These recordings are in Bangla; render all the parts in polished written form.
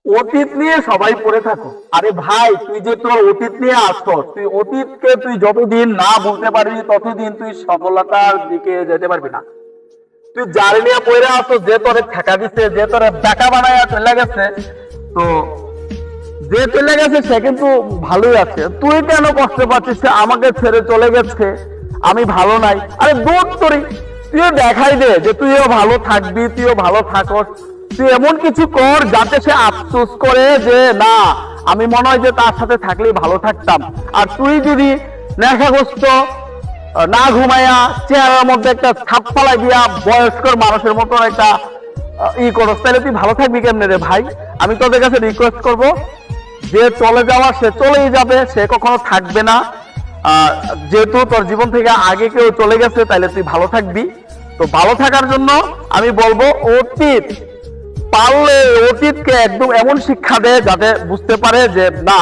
অতীত নিয়ে সবাই পড়ে থাকো। আরে ভাই, তুই যে তোর অতীত নিয়ে আসছ, তুই অতীতকে তুই যতদিন না বলতে পারবি ততদিন তুই সফলতার দিকে যেতে পারবি না। তুই যারে নিয়ে পড়ে আসছ, যে তোরে ঠেকা দিচ্ছে, যে তোরে টাকা বানায় চলে গেছে, তো যে চলে গেছে সে কিন্তু ভালোই আছে। তুই কেন কষ্ট পাচ্ছিস? সে আমাকে ছেড়ে চলে গেছে, আমি ভালো নাই। আরে দূর তোরই, তুইও দেখাই দে যে তুইও ভালো থাকবি, তুইও ভালো থাকস। তুই এমন কিছু কর যাতে সে আফসোস করে যে না, আমি মনে হয় যে তার সাথে থাকলেই ভালো থাকতাম। আর তুই যদি নেশাগ্রস্ত, না ঘুমাইয়া চেহারার মধ্যে একটা ছাপ ফালাই দিয়া বয়স্কর মানুষের মতো একটা করস, তাহলে তুই ভালো থাকবি কেমনে রে ভাই? আমি তোদের কাছে রিকোয়েস্ট করব, যে চলে যাওয়া সে চলেই যাবে, সে কখনো থাকবে না। যেহেতু তোর জীবন থেকে আগে কেউ চলে গেছে, তাহলে তুই ভালো থাকবি। তো ভালো থাকার জন্য আমি বলবো, অতীত পারলে অতীতকে একদম এমন শিক্ষা দে যাতে বুঝতে পারে যে না,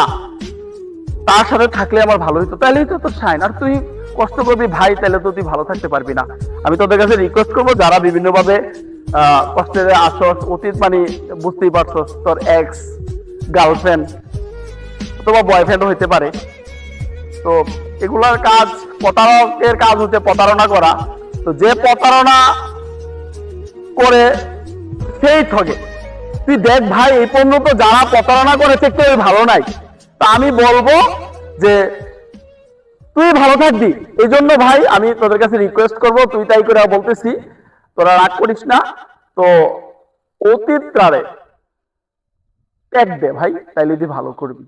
তার সাথে থাকলে আমার ভালো হইতো, তাহলেই তো তোর সাইন। আর তুই কষ্ট করবি ভাই, তাহলে তো তুই ভালো থাকতে পারবি না। আমি তোদের কাছে রিকোয়েস্ট করবো, যারা বিভিন্ন ভাবে কষ্টে আসস, অতীত মানে বুঝতেই পারছস, তোর এক্স গার্লফ্রেন্ড অথবা বয়ফ্রেন্ড হইতে পারে। তো এগুলার কাজ, প্রতারকের কাজ হচ্ছে প্রতারণা করা। তো যে প্রতারণা করে সেই ঠগে। তুই দেখ ভাই, এই পর্যন্ত যারা প্রতারণা করেছে কেউ ভালো নাই। তা আমি বলবো যে তুই ভালো থাকবি। এই জন্য ভাই আমি তোদের কাছে রিকোয়েস্ট করব, তুই তাই করে বলতেছি, তোরা রাগ করিস না। তো অতীত ত্যাগ দে ভাই, তাইলে তুই ভালো করবি।